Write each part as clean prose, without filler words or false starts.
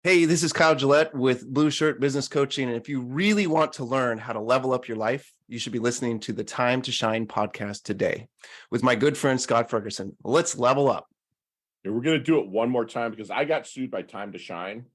Hey, this is Kyle Gillette with Blue Shirt Business Coaching. And if you really want to learn how to level up your life, you should be listening to the Time to Shine podcast today with my good friend, Scott Ferguson. Let's level up. And we're going to do it one more time because I got sued by Time to Shine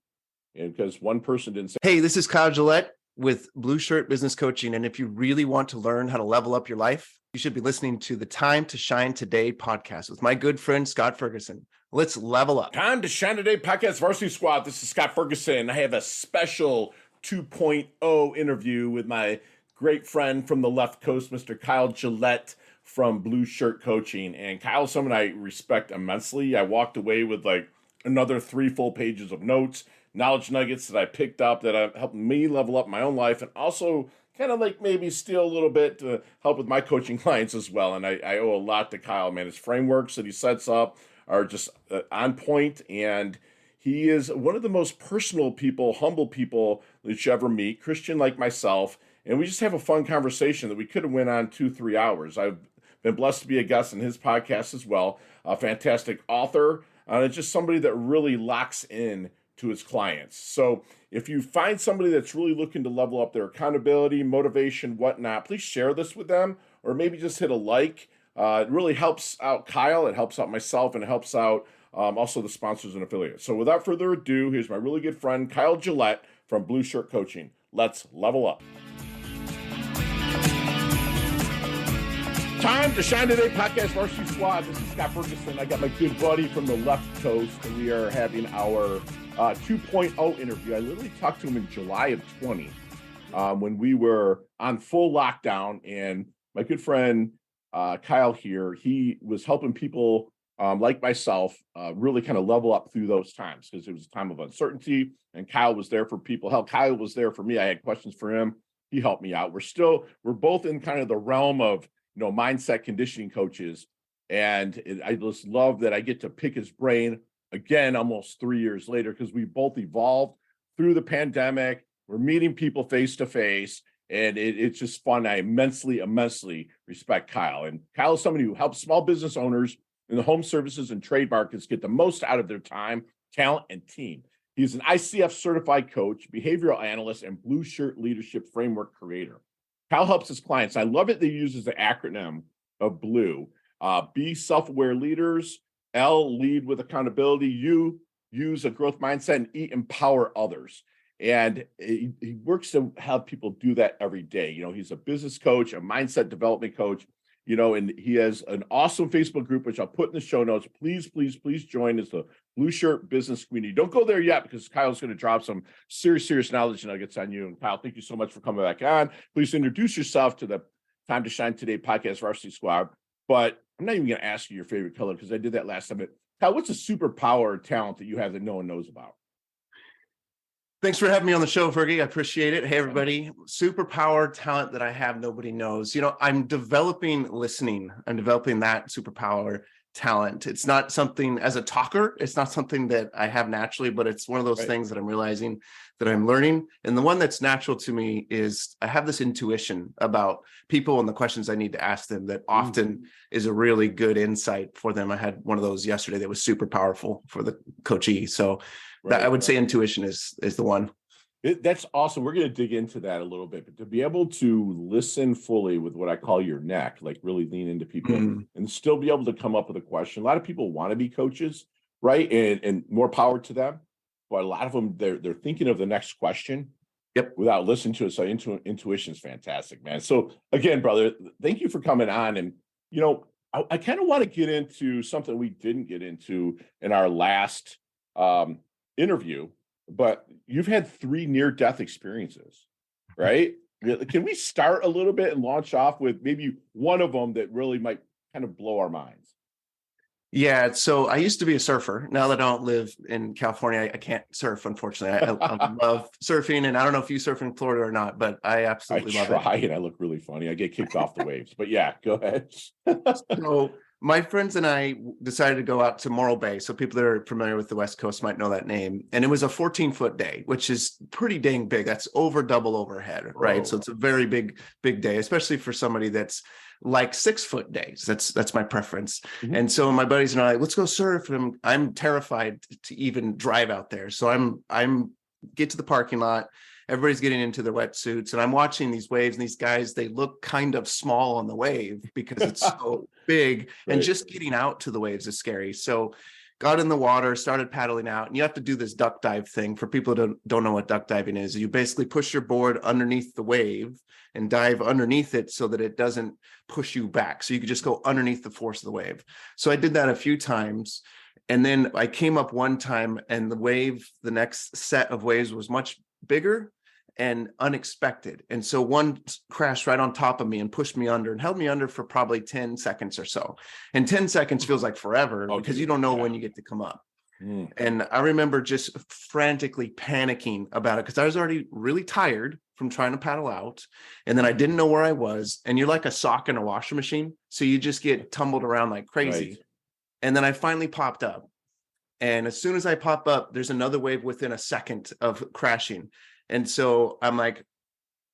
and because one person didn't say. Hey, this is Kyle Gillette with Blue Shirt Business Coaching. And if you really want to learn how to level up your life, you should be listening to the Time to Shine Today podcast with my good friend, Scott Ferguson. Let's level up. Time to Shine Today podcast Varsity Squad. This is Scott Ferguson. I have a special 2.0 interview with my great friend from the left coast, Mr. Kyle Gillette from Blue Shirt Coaching. And Kyle's someone I respect immensely. I walked away with like another 3 full pages of notes, knowledge nuggets that I picked up that have helped me level up my own life and also kind of like maybe steal a little bit to help with my coaching clients as well. And I owe a lot to Kyle, man. His frameworks that he sets up are just on point, and he is one of the most personal people, humble people that you ever meet, Christian like myself, and we just have a fun conversation that we could have went on 2-3 hours. I've been blessed to be a guest in his podcast as well, a fantastic author, and just somebody that really locks in to his clients. So if you find somebody that's really looking to level up their accountability, motivation, whatnot, please share this with them, or maybe just hit a like. It really helps out Kyle, it helps out myself, and it helps out also the sponsors and affiliates. So without further ado, here's my really good friend, Kyle Gillette from Blue Shirt Coaching. Let's level up. Time to Shine Today podcast Varsity Squad. This is Scott Ferguson. I got my good buddy from the left coast, and we are having our 2.0 interview. I literally talked to him in July of 20 when we were on full lockdown, and my good friend Kyle here, he was helping people like myself really kind of level up through those times because it was a time of uncertainty, and Kyle was there for people. Hell, Kyle was there for me. I had questions for him. He helped me out. We're both in kind of the realm of, mindset conditioning coaches, and I just love that I get to pick his brain again almost 3 years later because we both evolved through the pandemic. We're meeting people face to face. And it's just fun. I immensely respect Kyle. And Kyle is somebody who helps small business owners in the home services and trade markets get the most out of their time, talent, and team. He's an ICF certified coach, behavioral analyst, and Blue Shirt leadership framework creator. Kyle helps his clients. I love it that he uses the acronym of BLUE. B, self-aware leaders. L, lead with accountability. U, use a growth mindset. And E, empower others. And he works to have people do that every day. He's a business coach, a mindset development coach, and he has an awesome Facebook group, which I'll put in the show notes. Please join. It's the Blue Shirt Business Community. Don't go there yet because Kyle's going to drop some serious knowledge nuggets on you. And Kyle, thank you so much for coming back on. Please introduce yourself to the Time to Shine Today podcast Varsity Squad. But I'm not even going to ask you your favorite color because I did that last time. But Kyle, what's a superpower or talent that you have that no one knows about? Thanks for having me on the show, Fergie. I appreciate it. Hey, everybody. Superpower talent that I have, nobody knows. I'm developing listening. I'm developing that superpower talent. It's not something as a talker. It's not something that I have naturally, but it's one of those things that I'm realizing that I'm learning. And the one that's natural to me is I have this intuition about people and the questions I need to ask them that often is a really good insight for them. I had one of those yesterday that was super powerful for the coachee. So I would say intuition is the one. That's awesome. We're going to dig into that a little bit, but to be able to listen fully with what I call your neck, like really lean into people and still be able to come up with a question. A lot of people want to be coaches, right? And more power to them. But a lot of them, they're thinking of the next question without listening to it. So intuition is fantastic, man. So again, brother, thank you for coming on. And, I kind of want to get into something we didn't get into in our last interview, but you've had 3 near-death experiences, right? Can we start a little bit and launch off with maybe one of them that really might kind of blow our minds? Yeah, so I used to be a surfer. Now that I don't live in California, I can't surf, unfortunately. I love surfing, and I don't know if you surf in Florida or not, but I absolutely love it. I try, and I look really funny. I get kicked off the waves, but yeah, go ahead. So my friends and I decided to go out to Morro Bay. So people that are familiar with the West Coast might know that name. And it was a 14-foot day, which is pretty dang big. That's over double overhead, right? So it's a very big day, especially for somebody that's like 6-foot days. That's my preference. Mhm. And so my buddies and I, let's go surf. And I'm terrified to even drive out there. So I'm get to the parking lot. Everybody's getting into their wetsuits, and I'm watching these waves, and these guys, they look kind of small on the wave because it's so big, and Right. just getting out to the waves is scary. So got in the water, started paddling out, and you have to do this duck dive thing. For people who don't know what duck diving is, you basically push your board underneath the wave and dive underneath it so that it doesn't push you back. So you could just go underneath the force of the wave. So I did that a few times. And then I came up one time, and the next set of waves was much bigger and unexpected. And so one crashed right on top of me and pushed me under and held me under for probably 10 seconds or so. And 10 seconds feels like forever because you don't know when you get to come up. And I remember just frantically panicking about it because I was already really tired from trying to paddle out. And then I didn't know where I was. And you're like a sock in a washing machine. So you just get tumbled around like crazy. Right. And then I finally popped up. And as soon as I pop up, there's another wave within a second of crashing. And so I'm like,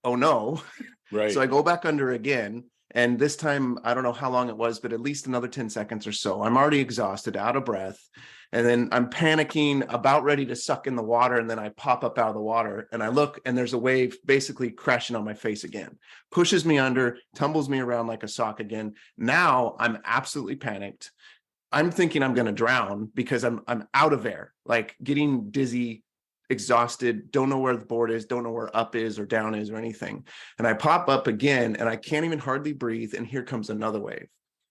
oh no. Right. So I go back under again. And this time, I don't know how long it was, but at least another 10 seconds or so. I'm already exhausted, out of breath. And then I'm panicking, about ready to suck in the water. And then I pop up out of the water and I look, and there's a wave basically crashing on my face again, pushes me under, tumbles me around like a sock again. Now I'm absolutely panicked. I'm thinking I'm going to drown because I'm out of air, like getting dizzy, exhausted, don't know where the board is, don't know where up is or down is or anything. And I pop up again and I can't even hardly breathe. And here comes another wave.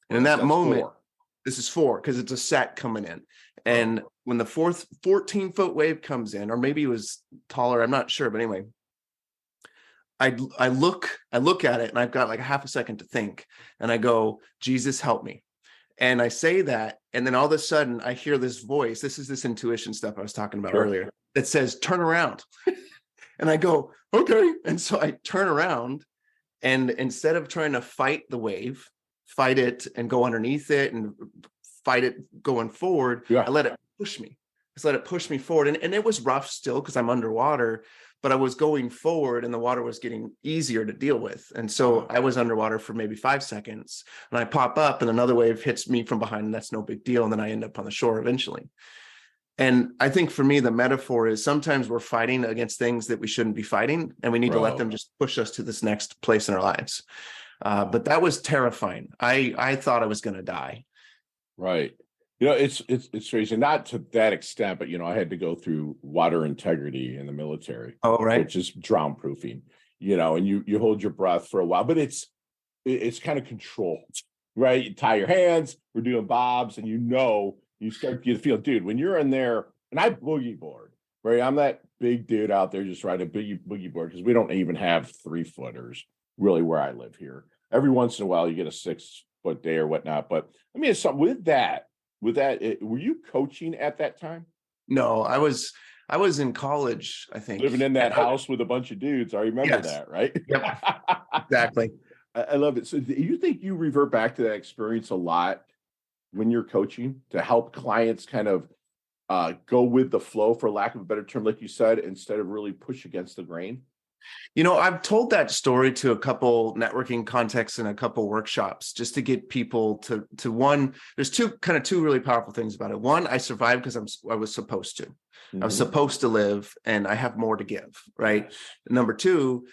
And in that moment, this is 4 because it's a set coming in. And when the fourth 14-foot wave comes in, or maybe it was taller, I'm not sure. But anyway, I look at it and I've got like a half a second to think. And I go, Jesus, help me. And I say that, and then all of a sudden I hear this voice. This is this intuition stuff I was talking about earlier that says, turn around. And I go, okay. And so I turn around, and instead of trying to fight the wave, fight it and go underneath it and fight it going forward, I let it push me. Just let it push me forward. And it was rough still because I'm underwater, but I was going forward and the water was getting easier to deal with. And so I was underwater for maybe 5 seconds, and I pop up and another wave hits me from behind, and that's no big deal. And then I end up on the shore eventually. And I think for me, the metaphor is sometimes we're fighting against things that we shouldn't be fighting, and we need to let them just push us to this next place in our lives. But that was terrifying. I thought I was going to die. Right. You know, it's crazy, not to that extent, but you know, I had to go through water integrity in the military. Oh, right. Which is drown proofing, you know, and you hold your breath for a while, but it's kind of controlled, right? You tie your hands, we're doing bobs, and you start to feel, dude, when you're in there, and I boogie board, right? I'm that big dude out there just riding a boogie board because we don't even have 3-footers really where I live here. Every once in a while you get a 6-foot day or whatnot. But I mean, it's something with that, were you coaching at that time? No, I was in college, I think. Living in that house with a bunch of dudes. I remember that, right? Yep, exactly. I love it. So do you think you revert back to that experience a lot when you're coaching to help clients kind of go with the flow, for lack of a better term, like you said, instead of really push against the grain? You know, I've told that story to a couple networking contexts and a couple workshops just to get people to one. There's two really powerful things about it. One, I survived because I was supposed to. I was supposed to live, and I have more to give, right? Number two,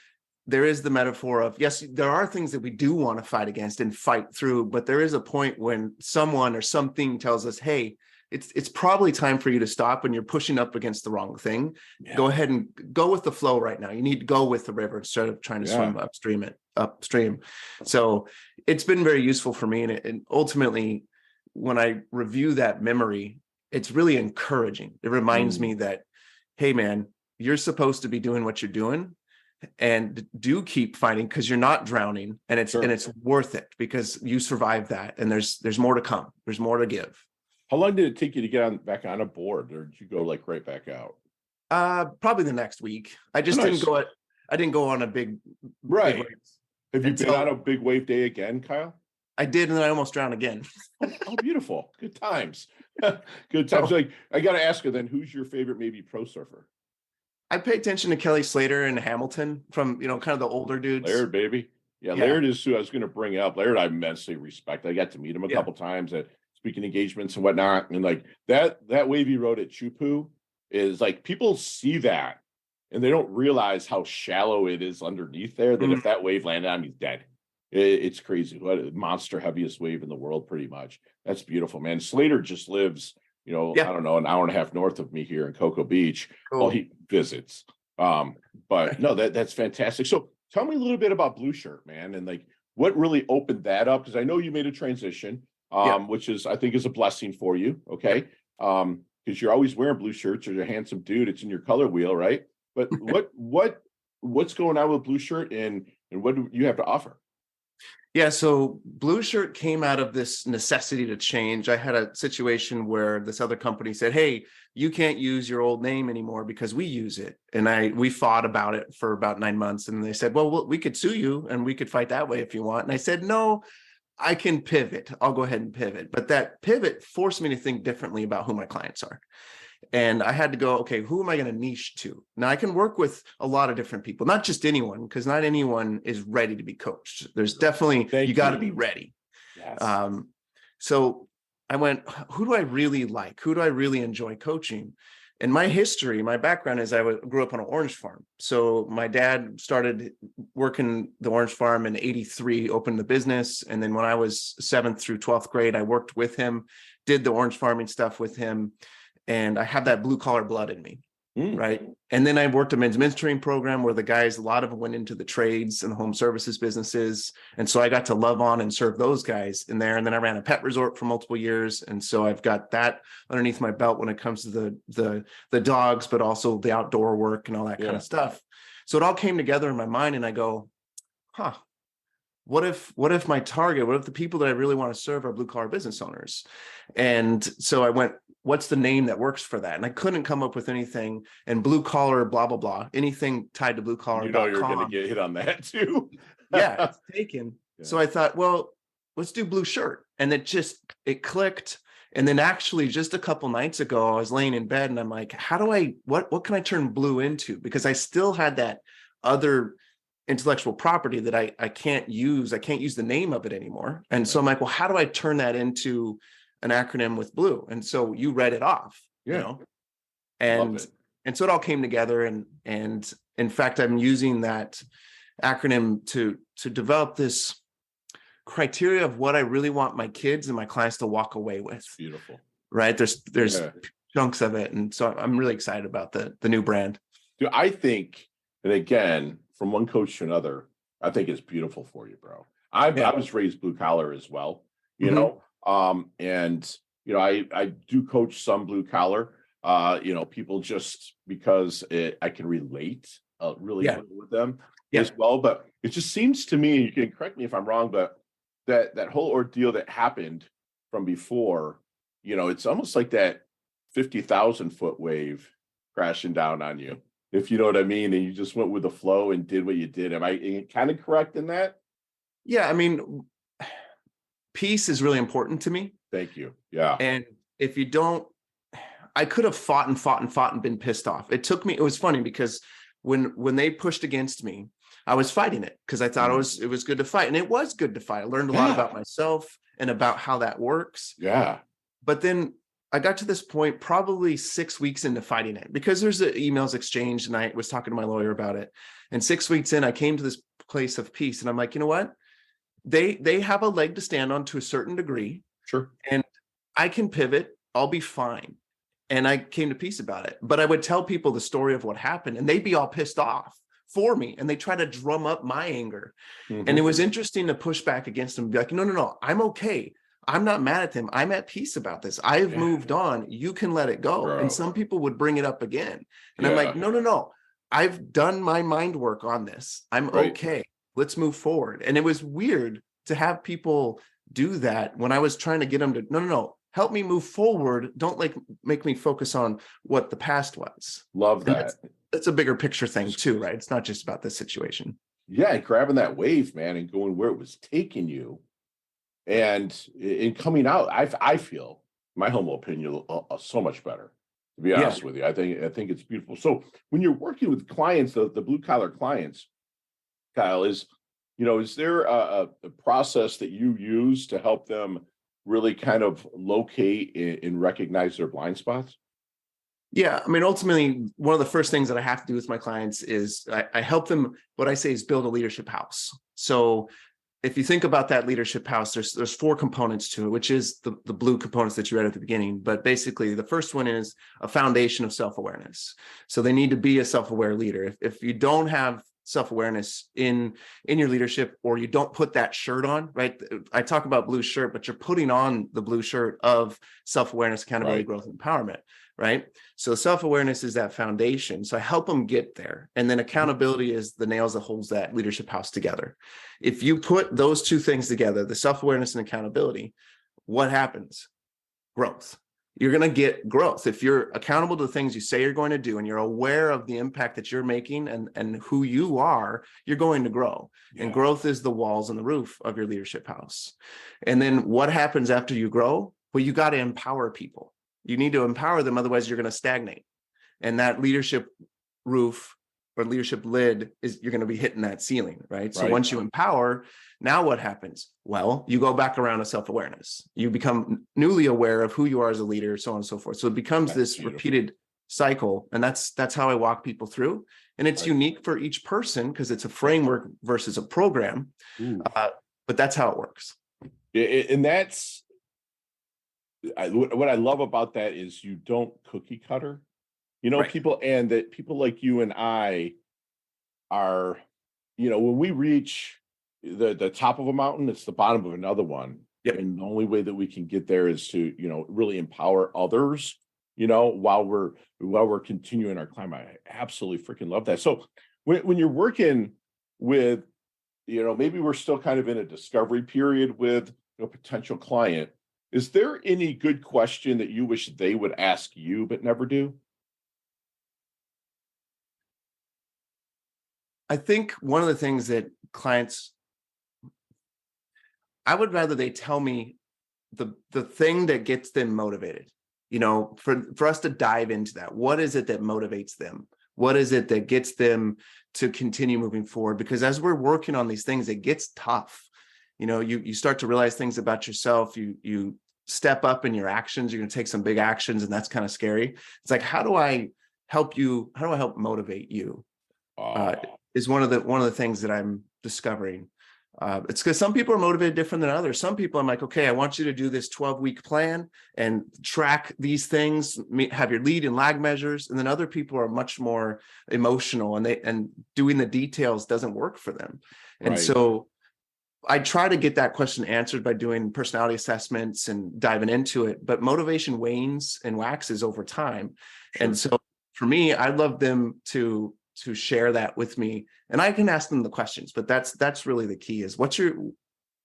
there is the metaphor of, yes, there are things that we do want to fight against and fight through, but there is a point when someone or something tells us, hey, it's probably time for you to stop when you're pushing up against the wrong thing. Go ahead and go with the flow right now. You need to go with the river instead of trying to swim upstream. So it's been very useful for me. And ultimately, when I review that memory, it's really encouraging. It reminds me that, hey, man, you're supposed to be doing what you're doing, and do keep fighting because you're not drowning, and it's worth it because you survived that. And there's more to come. There's more to give. How long did it take you to get back on a board, or did you go like right back out? Probably the next week. I just didn't go on a big right. Big Have you been on a big wave day again, Kyle? I did, and then I almost drowned again. Oh, beautiful. Good times. Good times. Like, I got to ask you then, who's your favorite maybe pro surfer? I pay attention to Kelly Slater and Hamilton from, kind of the older dudes. Laird, baby. Yeah, Yeah. Laird is who I was going to bring up. Laird, I immensely respect. I got to meet him a couple times at speaking engagements and whatnot. And like that wave he rode at Chupu is like people see that and they don't realize how shallow it is underneath there. That if that wave landed on him, he's dead. It's crazy. What a monster heaviest wave in the world, pretty much. That's beautiful, man. Slater just lives, I don't know, an hour and a half north of me here in Cocoa Beach. Cool. Well, he visits. But no, that's fantastic. So tell me a little bit about Blue Shirt, man, and like what really opened that up, because I know you made a transition, which is I think is a blessing for you. Okay. Because you're always wearing blue shirts, or you're a handsome dude. It's in your color wheel, right? But what's going on with Blue Shirt, and what do you have to offer? Yeah, so Blue Shirt came out of this necessity to change. I had a situation where this other company said, "Hey, you can't use your old name anymore because we use it." And we fought about it for about 9 months. And they said, well, we could sue you and we could fight that way if you want. And I said, no, I can pivot. I'll go ahead and pivot. But that pivot forced me to think differently about who my clients are. And I had to go, okay, who am I going to niche to? Now I can work with a lot of different people, not just anyone, because not anyone is ready to be coached. There's definitely, you got to be ready. Yes. So I went, who do I really like? Who do I really enjoy coaching? And my history, my background is I grew up on an orange farm. So my dad started working the orange farm in '83, opened the business. And then when I was 7th through 12th grade, I worked with him, did the orange farming stuff with him. And I have that blue collar blood in me, right? And then I worked a men's mentoring program where the guys, a lot of them went into the trades and the home services businesses. And so I got to love on and serve those guys in there. And then I ran a pet resort for multiple years. And so I've got that underneath my belt when it comes to the dogs, but also the outdoor work and all that kind of stuff. So it all came together in my mind, and I go, what if my target, what if the people that I really want to serve are blue collar business owners? And so I went, what's the name that works for that? And I couldn't come up with anything. And blue collar, blah, blah, blah, anything tied to blue collar. You're going to get hit on that too. Yeah, it's taken. Yeah. So I thought, well, let's do Blue Shirt. And it clicked. And then actually just a couple nights ago, I was laying in bed and I'm like, what can I turn blue into? Because I still had that other intellectual property that I can't use. I can't use the name of it anymore. And so I'm like, well, how do I turn that into an acronym with blue? And so you read it off, and so it all came together. And in fact, I'm using that acronym to develop this criteria of what I really want my kids and my clients to walk away with. Beautiful. Right. There's chunks of it. And so I'm really excited about the new brand. Dude, I think, and again, from one coach to another, I think it's beautiful for you, bro. I was raised blue collar as well, you know, and I do coach some blue collar, people just because I can relate really well with them as well. But it just seems to me, you can correct me if I'm wrong, but that whole ordeal that happened from before, it's almost like that 50,000 foot wave crashing down on you, if you know what I mean, and you just went with the flow and did what you did. Am I kind of correct in that? Yeah, I mean, peace is really important to me. Thank you. Yeah. And if you don't, I could have fought and been pissed off. It was funny because when they pushed against me, I was fighting it because I thought it was good to fight. And it was good to fight. I learned a lot about myself and about how that works. Yeah. But then I got to this point probably 6 weeks into fighting it, because there's the emails exchanged, and I was talking to my lawyer about it. And 6 weeks in, I came to this place of peace, and I'm like, you know what? They have a leg to stand on to a certain degree. Sure. And I can pivot. I'll be fine. And I came to peace about it. But I would tell people the story of what happened, and they'd be all pissed off for me. And they try to drum up my anger. And it was interesting to push back against them and be like, no, I'm okay. I'm not mad at them. I'm at peace about this. I've moved on. You can let it go. Bro. And some people would bring it up again. And I'm like, no. I've done my mind work on this. I'm okay. Let's move forward. And it was weird to have people do that when I was trying to get them to, no, help me move forward. Don't make me focus on what the past was. Love that. That's a bigger picture thing too, right? It's not just about this situation. Yeah, grabbing that wave, man, and going where it was taking you. And in coming out, I feel, my humble opinion, so much better, to be honest with you. I think it's beautiful. So when you're working with clients, the blue collar clients, Kyle, is Is there a process that you use to help them really kind of locate and recognize their blind spots? Yeah, I mean, ultimately, one of the first things that I have to do with my clients is I help them. What I say is build a leadership house. So if you think about that leadership house, there's four components to it, which is the blue components that you read at the beginning. But basically, the first one is a foundation of self-awareness. So they need to be a self-aware leader. If you don't have self-awareness in your leadership, or you don't put that shirt on, right? I talk about blue shirt, but you're putting on the blue shirt of self-awareness, accountability, Right. growth, and empowerment, right? So self-awareness is that foundation. So I help them get there. And then accountability is the nails that holds that leadership house together. If you put those two things together, the self-awareness and accountability, what happens? Growth. You're going to get growth. If you're accountable to the things you say you're going to do, and you're aware of the impact that you're making and who you are, you're going to grow. Yeah. And growth is the walls and the roof of your leadership house. And then what happens after you grow? Well, you got to empower people. You need to empower them. Otherwise, you're going to stagnate. And that leadership roof or leadership lid is, you're going to be hitting that ceiling, right? So once you empower, now what happens? Well, you go back around to self-awareness. You become newly aware of who you are as a leader, so on and so forth. So it becomes this repeated cycle. And that's how I walk people through. And it's unique for each person because it's a framework versus a program. But that's how it works. And that's what I love about that is you don't cookie cutter. Right. People like you and I are, when we reach the top of a mountain, it's the bottom of another one. Yep. And the only way that we can get there is to, really empower others, while we're continuing our climb. I absolutely freaking love that. So when you're working with, maybe we're still kind of in a discovery period with a potential client, is there any good question that you wish they would ask you but never do? I think one of the things that clients, I would rather they tell me the thing that gets them motivated, for us to dive into that. What is it that motivates them? What is it that gets them to continue moving forward? Because as we're working on these things, it gets tough. You start to realize things about yourself. You step up in your actions. You're going to take some big actions, and that's kind of scary. It's like, how do I help you? How do I help motivate you? Is one of the things that I'm discovering. It's because some people are motivated different than others. Some people I'm like, okay, I want you to do this 12-week plan and track these things, have your lead and lag measures. And then other people are much more emotional, and doing the details doesn't work for them. And so I try to get that question answered by doing personality assessments and diving into it. But motivation wanes and waxes over time. Sure. And so for me, I'd love them to share that with me, and I can ask them the questions, but that's really the key is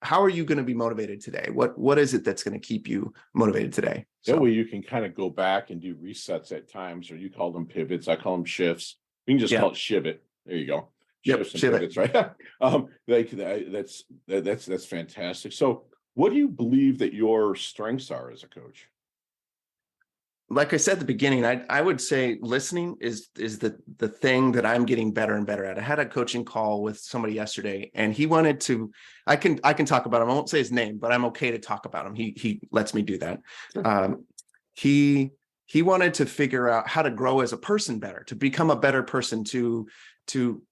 how are you going to be motivated today? What is it that's going to keep you motivated today? That way you can kind of go back and do resets at times, or you call them pivots. I call them shifts. We can just call it shivot. There you go. Shifts and pivots, right? That's fantastic. So what do you believe that your strengths are as a coach? Like I said at the beginning, I would say listening is the thing that I'm getting better and better at. I had a coaching call with somebody yesterday, and he wanted to. I can talk about him. I won't say his name, but I'm okay to talk about him. He lets me do that. Sure. He wanted to figure out how to grow as a person better, to become a better person, to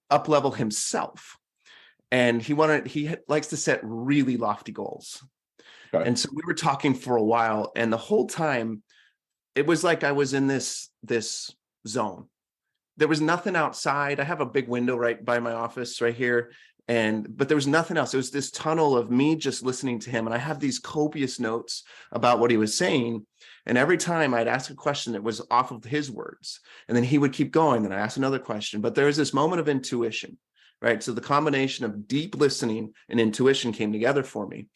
up level himself, and he likes to set really lofty goals. Okay. And so we were talking for a while, and the whole time, it was like I was in this zone. There was nothing outside. I have a big window right by my office right here. But there was nothing else. It was this tunnel of me just listening to him. And I have these copious notes about what he was saying. And every time I'd ask a question, it was off of his words. And then he would keep going. Then I asked another question. But there was this moment of intuition, right? So the combination of deep listening and intuition came together for me.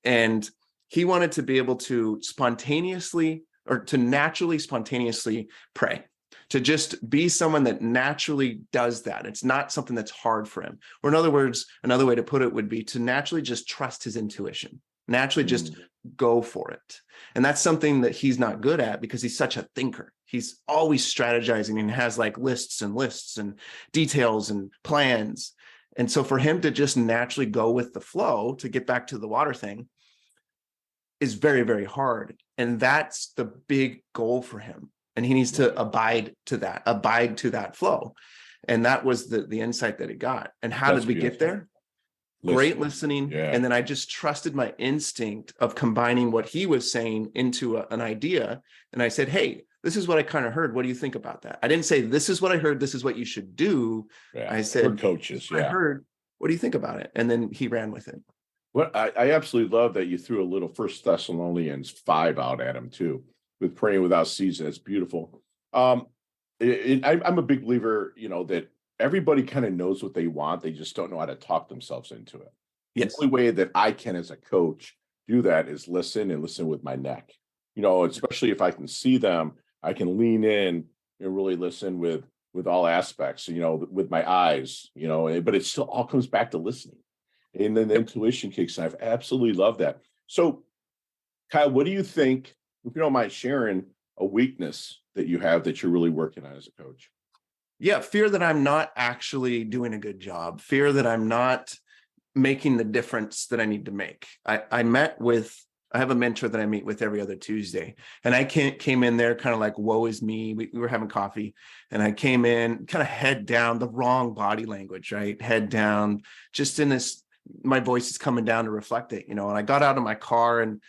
And he wanted to be able to naturally, spontaneously pray, to just be someone that naturally does that. It's not something that's hard for him. Or in other words, another way to put it would be to naturally just trust his intuition, naturally just go for it. And that's something that he's not good at because he's such a thinker. He's always strategizing and has like lists and details and plans. And so for him to just naturally go with the flow, to get back to the water thing, is very, very hard. And that's the big goal for him. And he needs to abide to that flow. And that was the insight that he got. And how did we get there? Great listening. Yeah. And then I just trusted my instinct of combining what he was saying into an idea. And I said, hey, this is what I kind of heard. What do you think about that? I didn't say, this is what I heard, this is what you should do. Yeah. I said, we're coaches. I heard, what do you think about it? And then he ran with it. Well, I absolutely love that you threw a little 1 Thessalonians 5 out at him too, with praying without ceasing. It's beautiful. I'm a big believer, that everybody kind of knows what they want. They just don't know how to talk themselves into it. Yes. The only way that I can, as a coach, do that is listen with my neck. Especially if I can see them, I can lean in and really listen with all aspects, with my eyes, but it still all comes back to listening. And then the intuition kicks in. I've absolutely loved that. So, Kyle, what do you think, if you don't mind sharing a weakness that you have that you're really working on as a coach? Yeah, fear that I'm not actually doing a good job, fear that I'm not making the difference that I need to make. I have a mentor that I meet with every other Tuesday, and I came in there kind of like, woe is me. We were having coffee, and I came in kind of head down, the wrong body language, right? Head down, just in this, my voice is coming down to reflect it, and I got out of my car and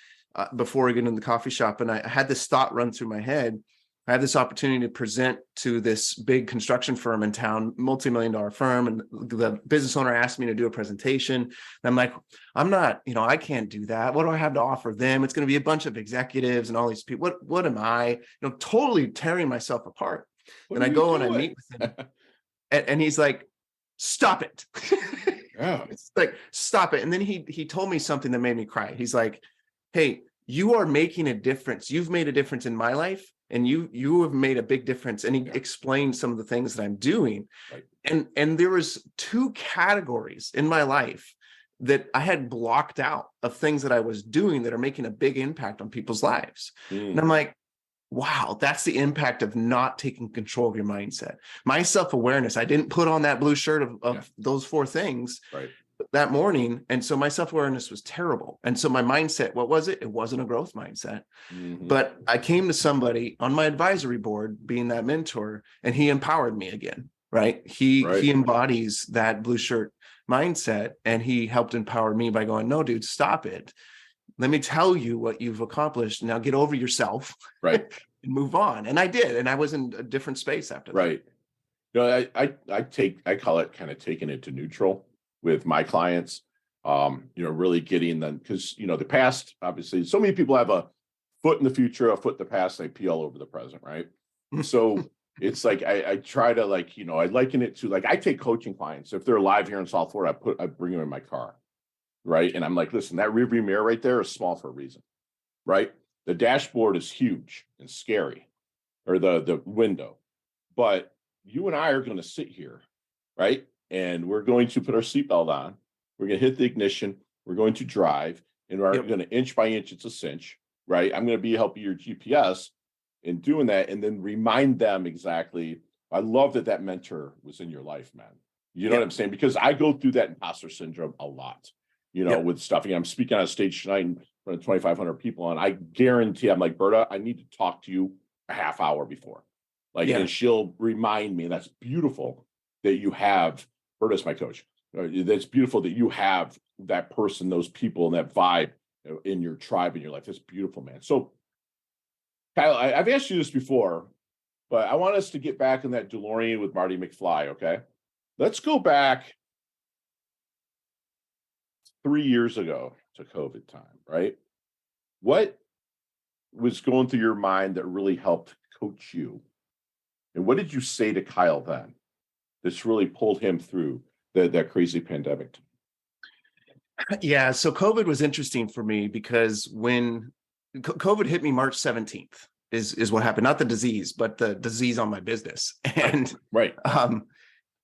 before we get in the coffee shop, and I had this thought run through my head. I have this opportunity to present to this big construction firm in town, multi-million-dollar firm. And the business owner asked me to do a presentation. And I'm like, I'm not, I can't do that. What do I have to offer them? It's going to be a bunch of executives and all these people. What am I, totally tearing myself apart. And I go and I meet with him and he's like, stop it. Yeah. It's like, stop it. And then he told me something that made me cry. He's like, hey, you are making a difference. You've made a difference in my life. And you have made a big difference. And he explained some of the things that I'm doing. Right. And there was 2 categories in my life that I had blocked out of things that I was doing that are making a big impact on people's lives. And I'm like, wow, that's the impact of not taking control of your mindset. My self-awareness, I didn't put on that blue shirt of those 4 things. Right. That morning. And so my self-awareness was terrible. And so my mindset, what was it? It wasn't a growth mindset. Mm-hmm. But I came to somebody on my advisory board, being that mentor, and he empowered me again, right? He embodies that blue shirt mindset, and he helped empower me by going, no, dude, stop it. Let me tell you what you've accomplished. Now get over yourself, right? And move on. And I did. And I was in a different space after that. Right. I call it kind of taking it to neutral with my clients, really getting them, because, the past, obviously, so many people have a foot in the future, a foot in the past, and they pee all over the present, right? So it's like, I try to I liken it to, I take coaching clients. If they're live here in South Florida, I bring them in my car, right? And I'm like, listen, that rearview mirror right there is small for a reason, right? The dashboard is huge and scary, or the window, but you and I are going to sit here, right? And we're going to put our seatbelt on. We're going to hit the ignition. We're going to drive, and we're going to inch by inch. It's a cinch, right? I'm going to be helping your GPS in doing that, and then remind them exactly. I love that mentor was in your life, man. You know what I'm saying? Because I go through that imposter syndrome a lot, with stuff. I'm speaking on a stage tonight in front of 2,500 people, and I guarantee I'm like, Berta, I need to talk to you a half hour before. And she'll remind me, and that's beautiful that you have. Berta's my coach. That's beautiful that you have that person, those people, and that vibe in your tribe, in your life. That's beautiful, man. So, Kyle, I've asked you this before, but I want us to get back in that DeLorean with Marty McFly, okay? Let's go back 3 years ago to COVID time, right? What was going through your mind that really helped coach you? And what did you say to Kyle then that's really pulled him through that crazy pandemic? Yeah, so COVID was interesting for me because when COVID hit me March 17th is what happened, not the disease, but the disease on my business. And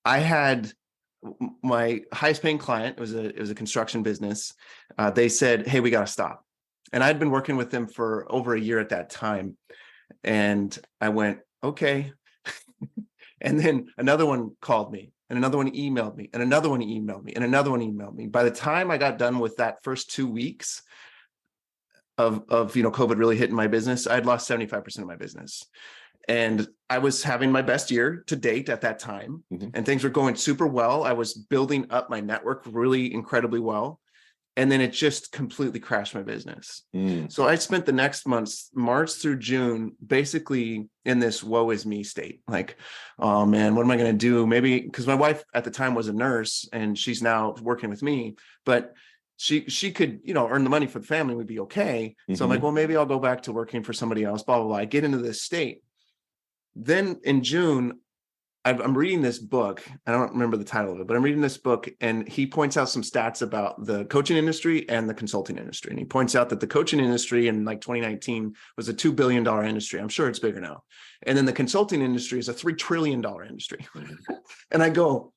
I had my highest paying client, it was a construction business. They said, hey, we got to stop. And I'd been working with them for over a year at that time. And I went, okay. And then another one called me and another one emailed me, and another one emailed me, and another one emailed me. By the time I got done with that first 2 weeks of COVID really hitting my business, I'd lost 75% of my business. And I was having my best year to date at that time, and things were going super well. I was building up my network really incredibly well. And then it just completely crashed my business. So I spent the next months, March through June, basically in this woe is me state. Like, oh man, what am I going to do? Maybe because my wife at the time was a nurse and she's now working with me, but she could, earn the money for the family, would be okay. So I'm like, well, maybe I'll go back to working for somebody else, blah, blah, blah. I get into this state. Then in June, I'm reading this book. I don't remember the title of it, but I'm reading this book, and he points out some stats about the coaching industry and the consulting industry. And he points out that the coaching industry in like 2019 was a $2 billion industry. I'm sure it's bigger now. And then the consulting industry is a $3 trillion industry. And I go,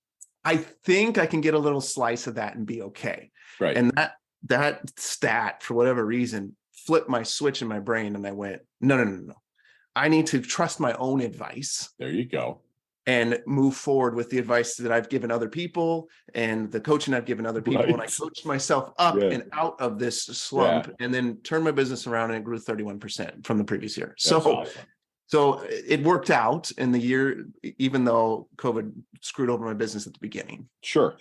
I think I can get a little slice of that and be okay. Right. And that stat, for whatever reason, flipped my switch in my brain. And I went, no. I need to trust my own advice. There you go. And move forward with the advice that I've given other people and the coaching I've given other people. Right. And I coached myself up and out of this slump, and then turned my business around, and it grew 31% from the previous year. That's awesome. So it worked out in the year, even though COVID screwed over my business at the beginning. Sure.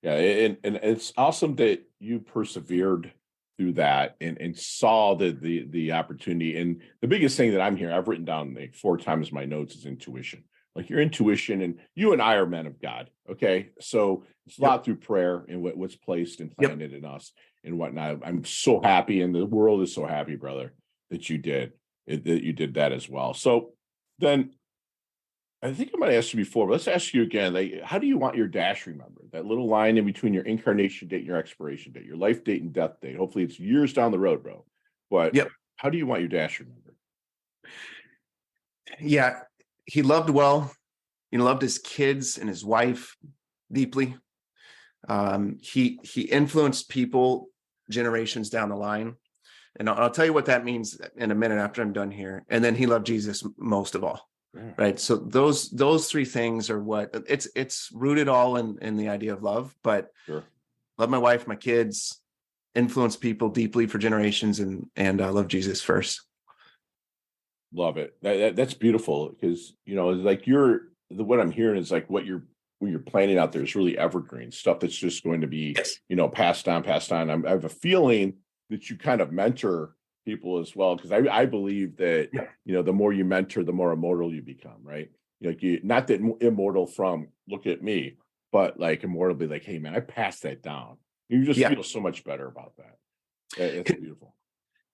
Yeah. And it's awesome that you persevered through that and saw the opportunity. And the biggest thing that I'm hearing, I've written down like 4 times my notes, is intuition. Like your intuition, and you and I are men of God. Okay. So it's a lot through prayer and what's placed and planted in us and whatnot. I'm so happy, and the world is so happy, brother, that you did that as well. So then I think I might have asked you before, but let's ask you again. Like, how do you want your dash remembered? That little line in between your incarnation date and your expiration date, your life date and death date. Hopefully it's years down the road, bro. But how do you want your dash remembered? Yeah. He loved well. He loved his kids and his wife deeply. He influenced people generations down the line. And I'll tell you what that means in a minute after I'm done here. And then he loved Jesus most of all. Right. So those 3 things are what it's rooted all in the idea of love, but love my wife, my kids, influence people deeply for generations, and love Jesus first. Love it. That's beautiful, because like what I'm hearing is like what you're planning out there is really evergreen stuff that's just going to be passed on. I have a feeling that you kind of mentor people as well, because I believe that the more you mentor, the more immortal you become, right? Like not that immortal from look at me, but like immortal, be like, hey man, I passed that down. You just feel so much better about that. It's beautiful.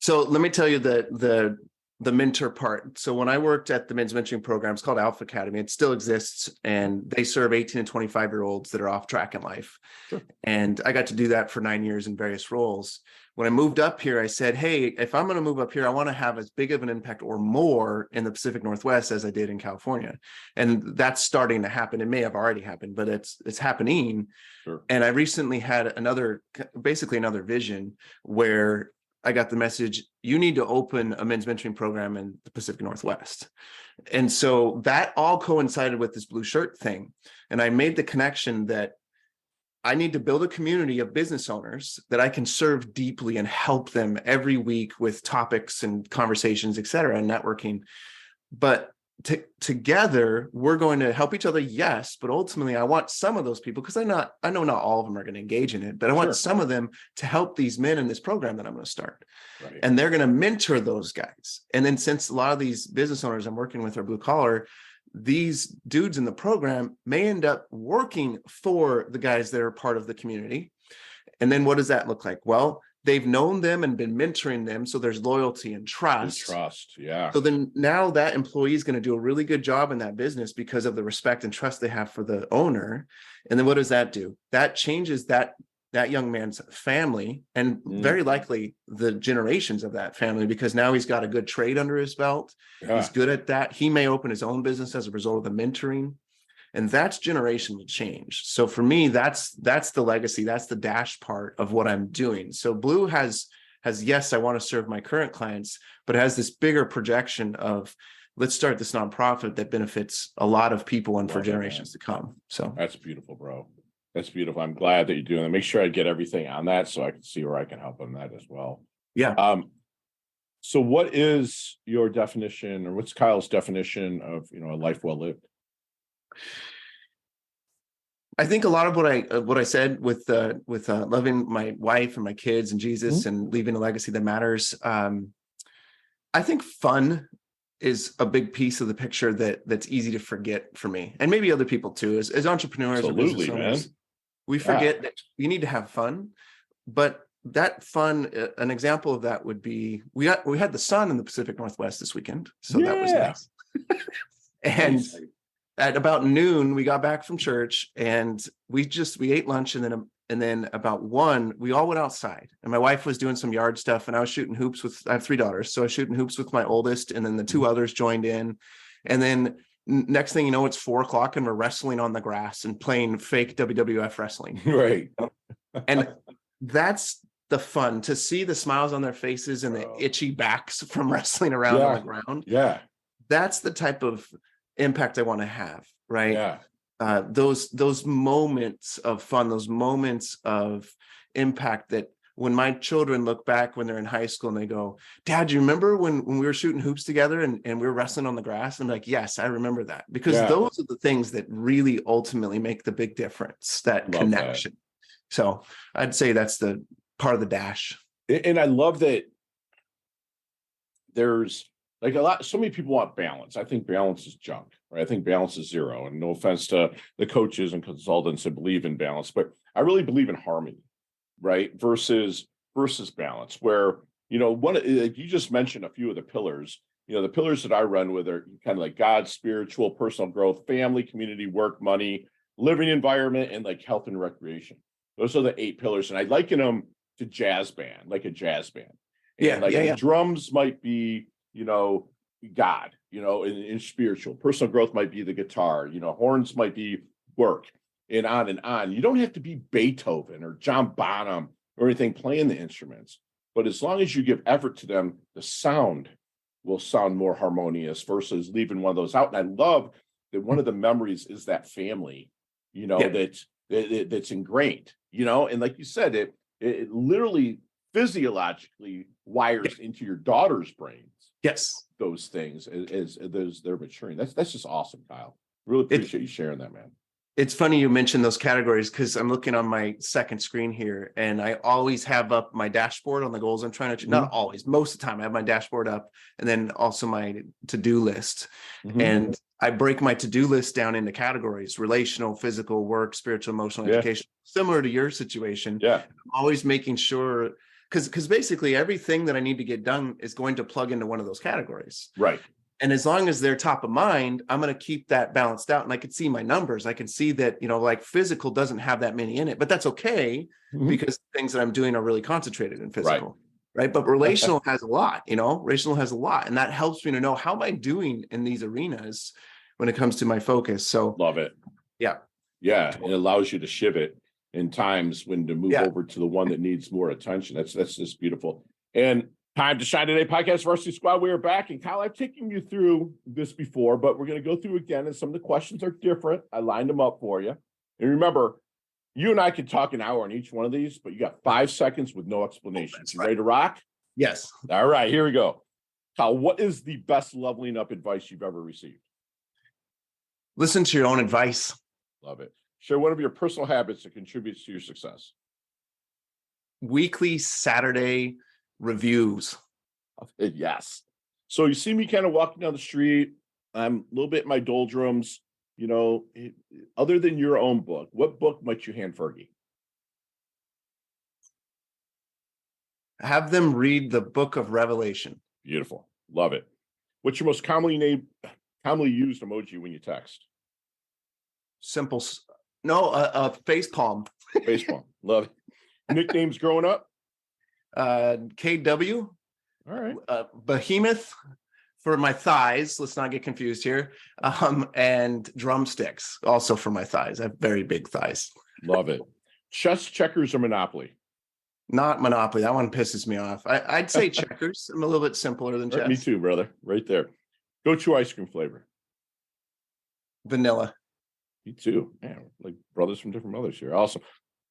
So let me tell you the mentor part. So when I worked at the men's mentoring program, it's called Alpha Academy. It still exists, and they serve 18 and 25-year-olds that are off track in life. And I got to do that for 9 years in various roles. When I moved up here, I said, hey, if I'm going to move up here, I want to have as big of an impact or more in the Pacific Northwest as I did in California. And that's starting to happen. It may have already happened, but it's happening. And I recently had basically another vision where I got the message, you need to open a men's mentoring program in the Pacific Northwest. And so that all coincided with this blue shirt thing. And I made the connection that I need to build a community of business owners that I can serve deeply and help them every week with topics and conversations, et cetera, and networking. But together, we're going to help each other, yes, but ultimately I want some of those people, because I know not all of them are going to engage in it, but I want some of them to help these men in this program that I'm going to start. And they're going to mentor those guys. And then, since a lot of these business owners I'm working with are blue collar, these dudes in the program may end up working for the guys that are part of the community. And then what does that look like? Well, they've known them and been mentoring them. So there's loyalty and trust. So then now that employee is going to do a really good job in that business because of the respect and trust they have for the owner. And then what does that do? That changes that young man's family, and very likely the generations of that family, because now he's got a good trade under his belt. He's good at that. He may open his own business as a result of the mentoring. And that's generational change. So for me, that's the legacy. That's the dash part of what I'm doing. So Blue has yes, I want to serve my current clients, but it has this bigger projection of let's start this nonprofit that benefits a lot of people and for generations to come. So that's beautiful, bro. That's beautiful. I'm glad that you're doing that. Make sure I get everything on that so I can see where I can help on that as well. yeah. So what is your definition, or what's Kyle's definition of, a life well lived? I think a lot of what I said with loving my wife and my kids and Jesus and leaving a legacy that matters. I think fun is a big piece of the picture that's easy to forget for me, and maybe other people too. As entrepreneurs or business owners, we forget that you need to have fun. But that fun, an example of that would be we had the sun in the Pacific Northwest this weekend, so that was nice. And at about noon, we got back from church and we ate lunch, and then about 1, we all went outside, and my wife was doing some yard stuff, and I was shooting hoops I have 3 daughters. So I was shooting hoops with my oldest, and then the 2 others joined in. And then next thing you know, it's 4:00 and we're wrestling on the grass and playing fake WWF wrestling. Right. And that's the fun, to see the smiles on their faces and the itchy backs from wrestling around on the ground. Yeah. That's the type of impact I want to have, right? Yeah. Those moments of fun, those moments of impact, that when my children look back when they're in high school and they go, "Dad, do you remember when we were shooting hoops together and we were wrestling on the grass?" I'm like, "Yes, I remember that," because those are the things that really ultimately make the big difference, that connection. So I'd say that's the part of the dash. And I love that there's like so many people want balance. I think balance is junk, right? I think balance is zero. And no offense to the coaches and consultants that believe in balance, but I really believe in harmony, right? Versus balance, where, like you just mentioned a few of the pillars. The pillars that I run with are kind of like God, spiritual, personal growth, family, community, work, money, living environment, and like health and recreation. Those are the 8 pillars. And I liken them to jazz band, like a jazz band. And the drums might be, God, in spiritual. Personal growth might be the guitar, horns might be work, and on and on. You don't have to be Beethoven or John Bonham or anything playing the instruments, but as long as you give effort to them, the sound will sound more harmonious versus leaving one of those out. And I love that one of the memories is that family, that's ingrained, and like you said, it literally physiologically wires into your daughter's brains. Yes. Those things as they're maturing. That's just awesome, Kyle. Really appreciate you sharing that, man. It's funny you mentioned those categories, because I'm looking on my second screen here, and I always have up my dashboard on the goals I'm trying to not always, most of the time I have my dashboard up, and then also my to-do list. And I break my to-do list down into categories: relational, physical, work, spiritual, emotional, education, similar to your situation. I'm always making sure, because basically everything that I need to get done is going to plug into one of those categories. Right. And as long as they're top of mind, I'm going to keep that balanced out. And I can see my numbers. I can see that, like physical doesn't have that many in it, but that's okay, because the things that I'm doing are really concentrated in physical. Right. But relational has a lot, relational has a lot. And that helps me to know, how am I doing in these arenas when it comes to my focus? So love it. Yeah. Yeah. And it allows you to shift it in times when to move over to the one that needs more attention. That's just beautiful. And time to shine today, podcast Varsity Squad. We are back, and Kyle, I've taken you through this before, but we're going to go through again, and some of the questions are different. I lined them up for you. And remember, you and I could talk an hour on each one of these, but you got 5 seconds with no explanation. You ready to rock? Yes. All right, here we go. Kyle, what is the best leveling up advice you've ever received? Listen to your own advice. Love it. Share one of your personal habits that contributes to your success. Weekly Saturday reviews. Yes. So you see me kind of walking down the street. I'm a little bit in my doldrums. Other than your own book, what book might you hand Fergie? Have them read the book of Revelation. Beautiful. Love it. What's your most commonly used emoji when you text? Simple. No, face palm. Face palm. Love it. Nicknames growing up? KW. All right. Behemoth for my thighs. Let's not get confused here. And drumsticks also for my thighs. I have very big thighs. Love it. Chess, checkers, or Monopoly? Not Monopoly. That one pisses me off. I'd say checkers. I'm a little bit simpler than chess. Me too, brother. Right there. Go-to ice cream flavor. Vanilla. Me too. Man, like brothers from different mothers here. Awesome.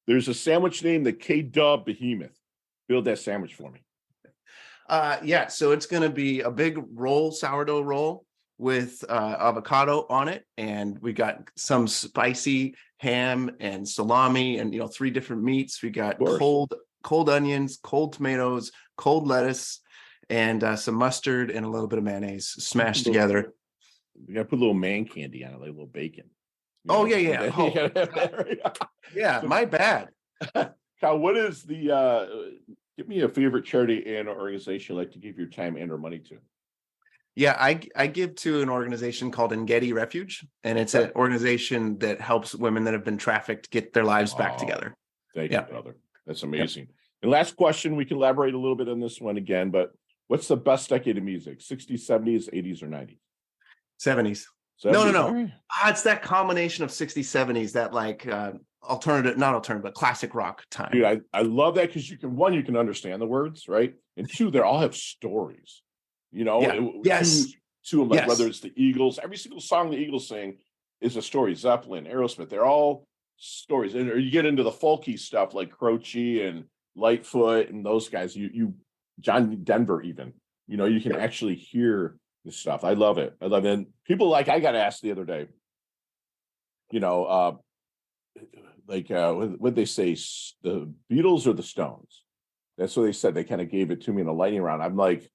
There's a sandwich named the K-Dub Behemoth. Build that sandwich for me. Yeah, so it's going to be a big roll, sourdough roll with avocado on it, and we got some spicy ham and salami, and 3 different meats. We got cold onions, cold tomatoes, cold lettuce, and some mustard and a little bit of mayonnaise smashed together. You got to put a little man candy on it, like a little bacon. Oh, yeah. Yeah, my bad. Kyle, what is give me a favorite charity and organization you like to give your time and or money to? Yeah, I give to an organization called Engedi Refuge, and it's an organization that helps women that have been trafficked get their lives back together. Thank you, brother. That's amazing. And last question, we can elaborate a little bit on this one again, but what's the best decade of music? 60s, 70s, 80s, or 90s? 70s. No. Right. It's that combination of 60s, 70s, that like not alternative, but classic rock time. Dude, I love that because you can understand the words, right? And 2, they all have stories. Yes. Two of them, whether it's the Eagles, every single song the Eagles sing is a story. Zeppelin, Aerosmith, they're all stories. And or you get into the folky stuff like Croce and Lightfoot and those guys, you John Denver even, you can actually hear the stuff. I love it. And people I got asked the other day, what'd they say, the Beatles or the Stones? That's what they said. They kind of gave it to me in a lightning round. I'm like,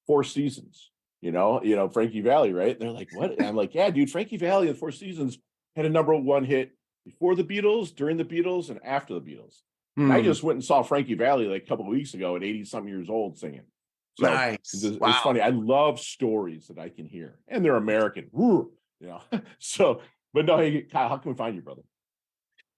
4 Seasons, Frankie Valli, right? And they're like, what? And I'm like, yeah, dude, Frankie Valli and 4 Seasons had a #1 hit before the Beatles, during the Beatles, and after the Beatles. And I just went and saw Frankie Valli like a couple of weeks ago at 80-something years old singing. So nice. It's funny. I love stories that I can hear, and they're American. So, but no, hey, Kyle, how can we find you, brother?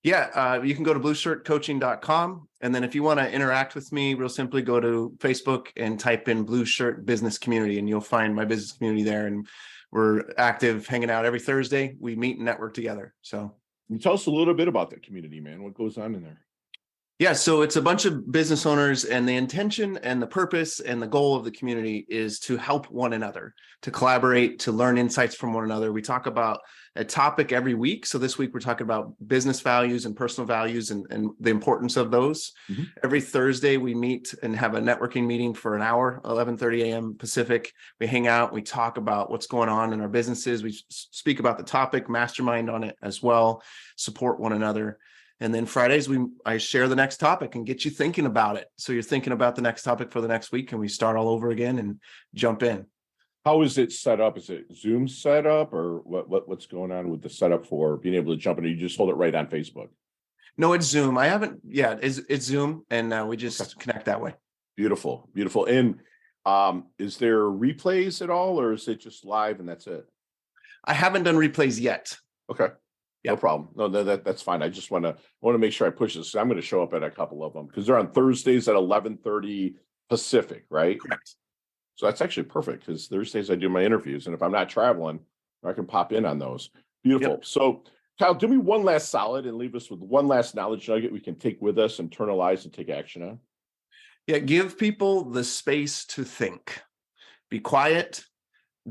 Yeah, you can go to blueshirtcoaching.com. And then if you want to interact with me, real simply go to Facebook and type in Blue Shirt Business Community, and you'll find my business community there. And we're active, hanging out every Thursday. We meet and network together. So can you tell us a little bit about that community, man? What goes on in there? Yeah, so it's a bunch of business owners, and the intention and the purpose and the goal of the community is to help one another, to collaborate, to learn insights from one another. We talk about a topic every week. So this week we're talking about business values and personal values and the importance of those. Mm-hmm. Every Thursday we meet and have a networking meeting for an hour, 11:30 a.m. Pacific. We hang out, we talk about what's going on in our businesses. We speak about the topic, mastermind on it as well, support one another. And then Fridays, I share the next topic and get you thinking about it. So you're thinking about the next topic for the next week, and we start all over again and jump in. How is it set up? Is it Zoom set up, or what's going on with the setup for being able to jump in? Or you just hold it right on Facebook? No, it's Zoom. It's Zoom, and we just connect that way. Beautiful. And is there replays at all, or is it just live and that's it? I haven't done replays yet. Okay. Yeah. No problem. No, that's fine. I just want to make sure I push this. I'm going to show up at a couple of them because they're on Thursdays at 11:30 Pacific, right? Correct. So that's actually perfect because Thursdays I do my interviews, and if I'm not traveling, I can pop in on those. Beautiful. Yep. So Kyle, do me one last solid and leave us with one last knowledge nugget we can take with us, internalize, and take action on. Yeah, give people the space to think. Be quiet.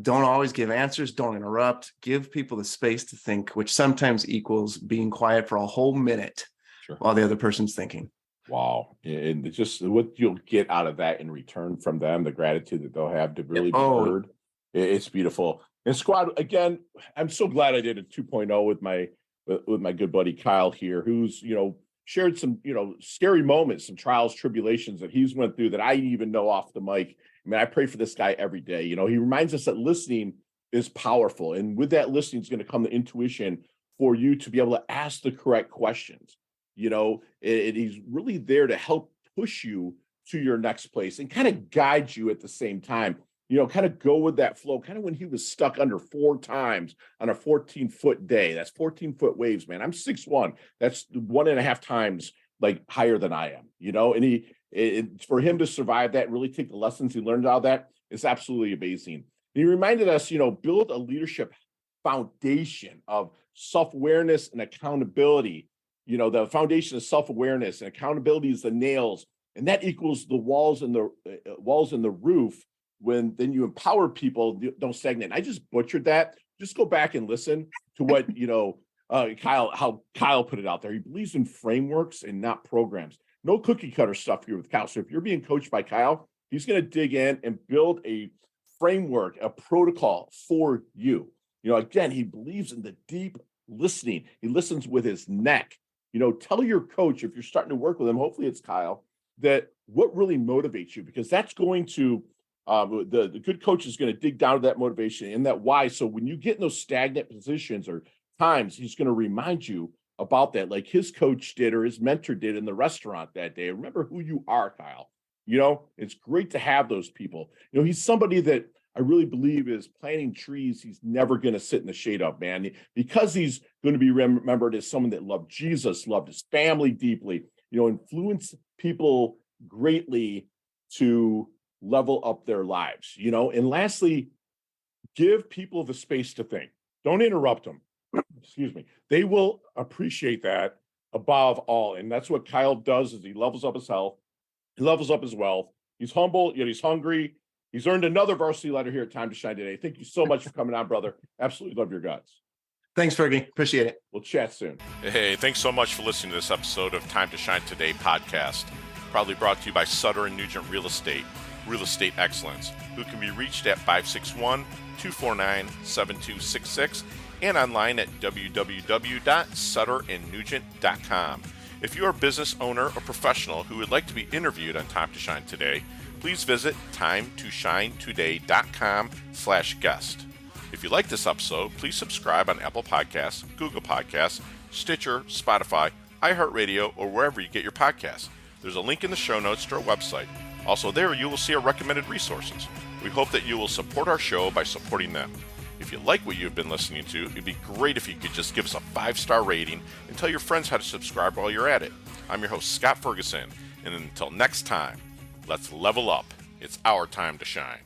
Don't always give answers. Don't interrupt. Give people the space to think, which sometimes equals being quiet for a whole minute while the other person's thinking. Wow. And just what you'll get out of that in return from them, the gratitude that they'll have to really be heard. It's beautiful. And squad, again, I'm so glad I did a 2.0 with my good buddy Kyle here, who's, shared some, scary moments, some trials, tribulations that he's went through that I even know off the mic. I mean, I pray for this guy every day. He reminds us that listening is powerful. And with that listening is going to come the intuition for you to be able to ask the correct questions. He's really there to help push you to your next place and kind of guide you at the same time. Kind of go with that flow, kind of when he was stuck under 4 times on a 14-foot day. That's 14-foot waves, man. I'm 6'1". That's 1.5 times like higher than I am, and for him to survive that, really take the lessons he learned out of that is absolutely amazing. And he reminded us, build a leadership foundation of self-awareness and accountability. The foundation of self-awareness and accountability is the nails, and that equals the walls and the roof then you empower people, don't stagnate. And I just butchered that. Just go back and listen to what, how Kyle put it out there. He believes in frameworks and not programs. No cookie cutter stuff here with Kyle. So if you're being coached by Kyle, he's going to dig in and build a framework, a protocol for you. Again, he believes in the deep listening. He listens with his neck. Tell your coach, if you're starting to work with him, hopefully it's Kyle, that what really motivates you, because that's going to, the good coach is going to dig down to that motivation and that why. So when you get in those stagnant positions or times, he's going to remind you about that, like his coach did or his mentor did in the restaurant that day. Remember who you are, Kyle. It's great to have those people. He's somebody that I really believe is planting trees he's never going to sit in the shade of, man, because he's going to be remembered as someone that loved Jesus, loved his family deeply, influenced people greatly to level up their lives, and lastly, give people the space to think. Don't interrupt them. Excuse me. They will appreciate that above all. And that's what Kyle does, is he levels up his health. He levels up his wealth. He's humble, yet he's hungry. He's earned another varsity letter here at Time to Shine today. Thank you so much for coming on, brother. Absolutely love your guts. Thanks, Fergie. Appreciate it. We'll chat soon. Hey, thanks so much for listening to this episode of Time to Shine Today podcast. Proudly brought to you by Sutter & Nugent Real Estate Excellence, who can be reached at 561-249-7266 and online at www.sutterandnugent.com. If you are a business owner or professional who would like to be interviewed on Time to Shine Today, please visit timetoshinetoday.com/guest. If you like this episode, please subscribe on Apple Podcasts, Google Podcasts, Stitcher, Spotify, iHeartRadio, or wherever you get your podcasts. There's a link in the show notes to our website. Also there, you will see our recommended resources. We hope that you will support our show by supporting them. If you like what you've been listening to, it'd be great if you could just give us a 5-star rating and tell your friends how to subscribe while you're at it. I'm your host, Scott Ferguson, and until next time, let's level up. It's our time to shine.